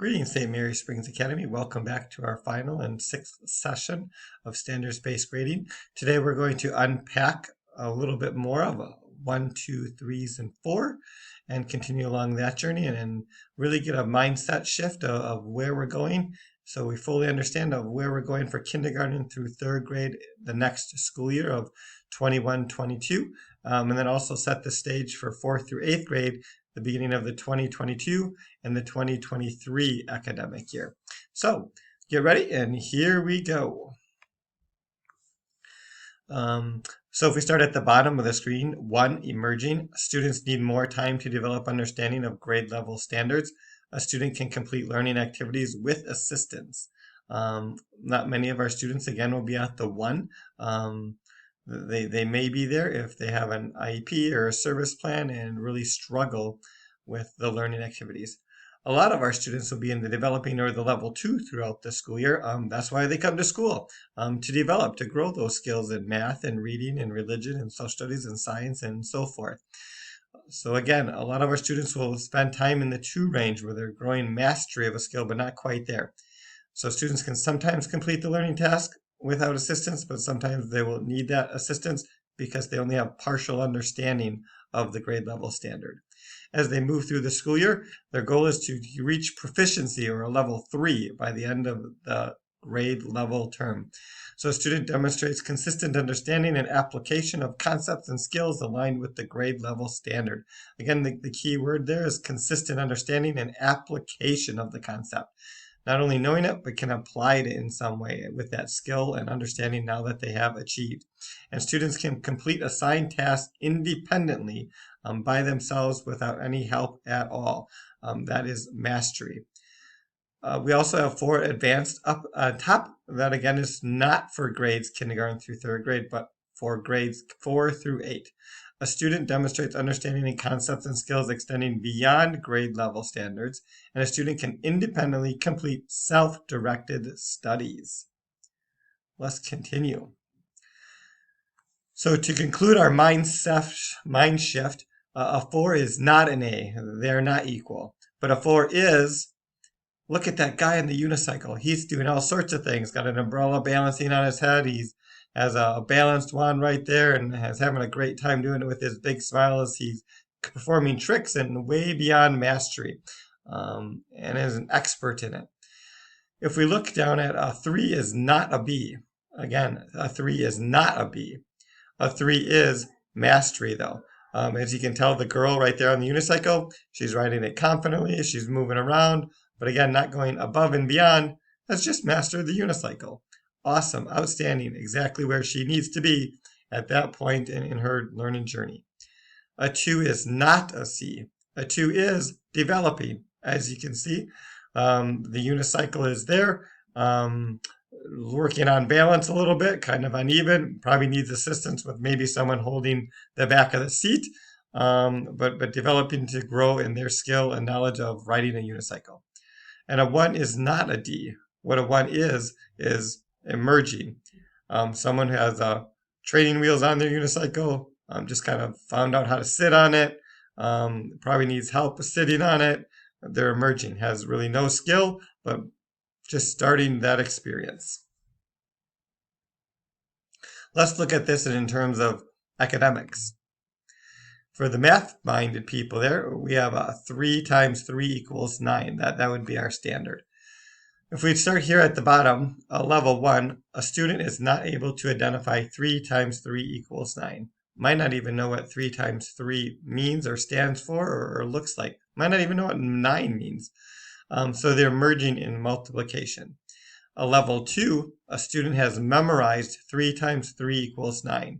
Greetings, St. Mary Springs Academy. Welcome back to our final and sixth session of standards-based grading. Today we're going to unpack a little bit more of 1, 2, 3s, and 4 and continue along that journey and really get a mindset shift of where we're going so we fully understand of where we're going for kindergarten through third grade the next school year of 21-22, and then also set the stage for 4th through 8th grade the beginning of the 2022 and the 2023 academic year. So get ready and here we go. So if we start at the bottom of the screen, 1, emerging. Students need more time to develop understanding of grade level standards. A student can complete learning activities with assistance. Not many of our students, again, will be at the 1. They may be there if they have an IEP or a service plan and really struggle with the learning activities. A lot of our students will be in the developing or the level 2 throughout the school year. That's why they come to school, to develop, to grow those skills in math and reading and religion and social studies and science and so forth. So again, a lot of our students will spend time in the 2 range where they're growing mastery of a skill but not quite there. So students can sometimes complete the learning task without assistance, but sometimes they will need that assistance because they only have partial understanding of the grade level standard. As they move through the school year, their goal is to reach proficiency or a level 3 by the end of the grade level term. So a student demonstrates consistent understanding and application of concepts and skills aligned with the grade level standard. Again, the key word there is consistent understanding and application of the concept. Not only knowing it, but can apply it in some way with that skill and understanding now that they have achieved. And students can complete assigned tasks independently by themselves without any help at all. That is mastery. We also have 4 advanced up top. That again is not for grades kindergarten through 3rd grade, but for grades 4 through 8. A student demonstrates understanding and concepts and skills extending beyond grade level standards, and a student can independently complete self-directed studies. Let's continue. So to conclude our mind shift, a 4 is not an A. They're not equal. But a 4 is, look at that guy on the unicycle. He's doing all sorts of things. Got an umbrella balancing on his head. He's has a balanced wand right there and is having a great time doing it with his big smile as he's performing tricks and way beyond mastery, and is an expert in it. If we look down at a 3 is not a B. Again, a 3 is not a B. A 3 is mastery though. As you can tell, the girl right there on the unicycle, she's riding it confidently, she's moving around, but again, not going above and beyond, has just mastered the unicycle. Awesome, outstanding, exactly where she needs to be at that point in her learning journey. A 2 is not a C. A 2 is developing. As you can see, the unicycle is there, working on balance a little bit, kind of uneven, probably needs assistance with maybe someone holding the back of the seat, but developing to grow in their skill and knowledge of riding a unicycle. And a 1 is not a D. What a 1 is emerging. Someone who has training wheels on their unicycle, just kind of found out how to sit on it, probably needs help sitting on it. They're emerging, has really no skill, but just starting that experience. Let's look at this in terms of academics. For the math-minded people there, we have 3 times 3 equals 9. That would be our standard. If we start here at the bottom, level 1, a student is not able to identify 3 times 3 equals 9. Might not even know what 3 times 3 means or stands for or looks like. Might not even know what 9 means. So they're merging in multiplication. A level 2, a student has memorized 3 times 3 equals 9,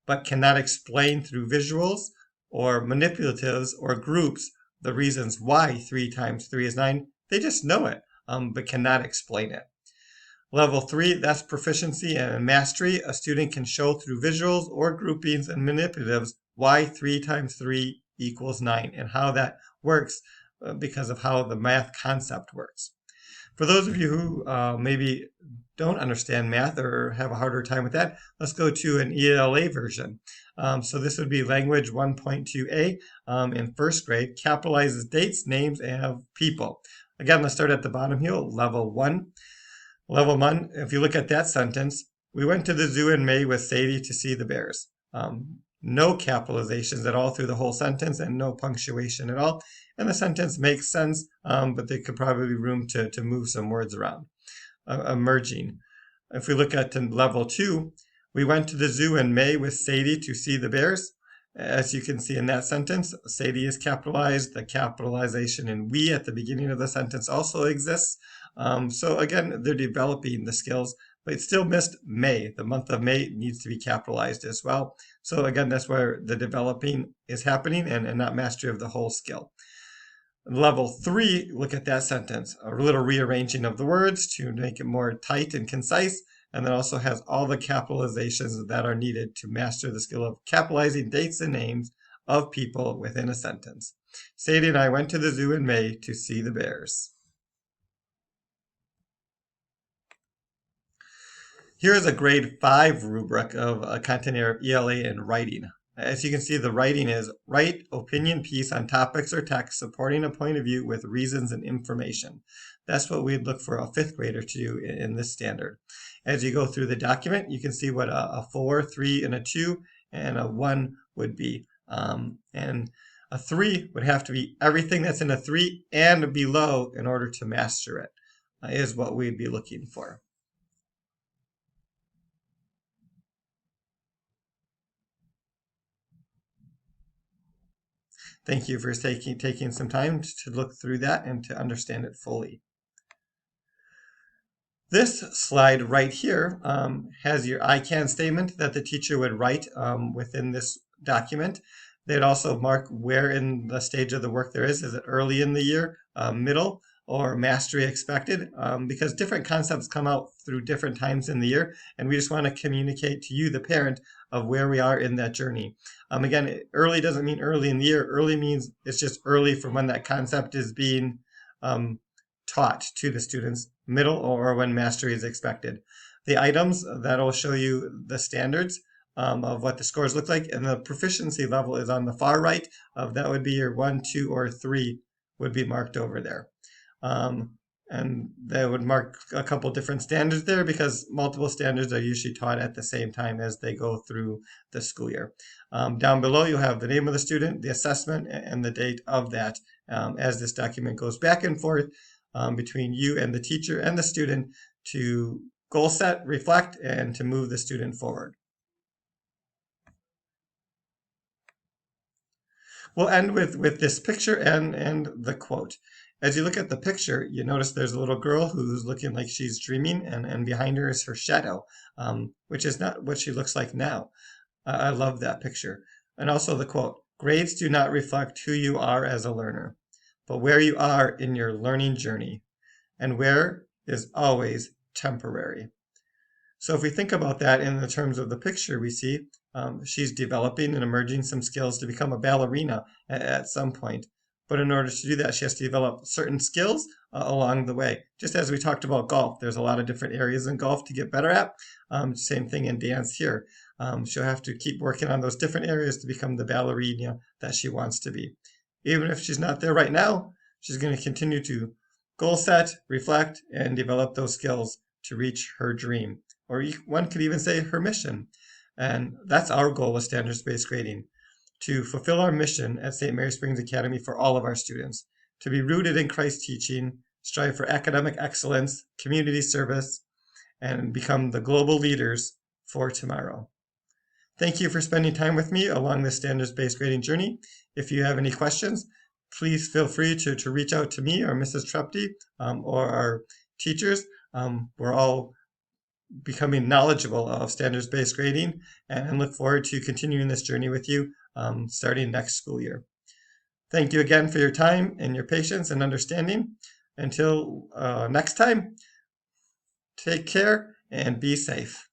but cannot explain through visuals or manipulatives or groups the reasons why 3 times 3 is 9. They just know it. But cannot explain it. Level 3, that's proficiency and mastery. A student can show through visuals or groupings and manipulatives why 3 times 3 equals 9 and how that works because of how the math concept works. For those of you who maybe don't understand math or have a harder time with that, let's go to an ELA version. So this would be language 1.2a in 1st grade, capitalizes dates, names, and people. Again, let's start at the bottom here, level 1. Level 1, if you look at that sentence, we went to the zoo in May with Sadie to see the bears. No capitalizations at all through the whole sentence and no punctuation at all. And the sentence makes sense, but there could probably be room to move some words around. Emerging. If we look at level 2, we went to the zoo in May with Sadie to see the bears. As you can see in that sentence, Sadie is capitalized. The capitalization in we at the beginning of the sentence also exists. So again, they're developing the skills, but it still missed May. The month of May needs to be capitalized as well. So again, that's where the developing is happening and not mastery of the whole skill. Level 3, look at that sentence. A little rearranging of the words to make it more tight and concise, and then also has all the capitalizations that are needed to master the skill of capitalizing dates and names of people within a sentence. Sadie and I went to the zoo in May to see the bears. Here is a grade 5 rubric of a content area of ELA in writing. As you can see, the writing is write opinion piece on topics or text supporting a point of view with reasons and information. That's what we'd look for a 5th grader to do in this standard. As you go through the document, you can see what a 4, 3, and a 2, and a 1 would be. And a 3 would have to be everything that's in a 3 and below in order to master it, is what we'd be looking for. Thank you for taking some time to look through that and to understand it fully. This slide right here has your I can statement that the teacher would write within this document. They'd also mark where in the stage of the work there is. Is it early in the year, middle, or mastery expected? Because different concepts come out through different times in the year, and we just want to communicate to you, the parent, of where we are in that journey. Again, early doesn't mean early in the year. Early means it's just early from when that concept is being taught to the students, middle, or when mastery is expected. The items, that'll show you the standards of what the scores look like, and the proficiency level is on the far right. That would be your 1, 2, or 3 would be marked over there. And they would mark a couple different standards there because multiple standards are usually taught at the same time as they go through the school year. Down below, you'll have the name of the student, the assessment, and the date of that as this document goes back and forth between you and the teacher and the student to goal set, reflect, and to move the student forward. We'll end with this picture and the quote. As you look at the picture, you notice there's a little girl who's looking like she's dreaming, and behind her is her shadow, which is not what she looks like now. I love that picture. And also the quote, grades do not reflect who you are as a learner, but where you are in your learning journey, and where is always temporary. So if we think about that in the terms of the picture we see, she's developing and emerging some skills to become a ballerina at some point. But in order to do that, she has to develop certain skills along the way. Just as we talked about golf, there's a lot of different areas in golf to get better at. Same thing in dance here. She'll have to keep working on those different areas to become the ballerina that she wants to be. Even if she's not there right now, she's going to continue to goal set, reflect, and develop those skills to reach her dream. Or one could even say her mission. And that's our goal with standards-based grading, to fulfill our mission at St. Mary Springs Academy for all of our students, to be rooted in Christ's teaching, strive for academic excellence, community service, and become the global leaders for tomorrow. Thank you for spending time with me along this standards-based grading journey. If you have any questions, please feel free to reach out to me or Mrs. Trepty or our teachers. We're all becoming knowledgeable of standards-based grading and look forward to continuing this journey with you starting next school year. Thank you again for your time and your patience and understanding. Until next time, take care and be safe.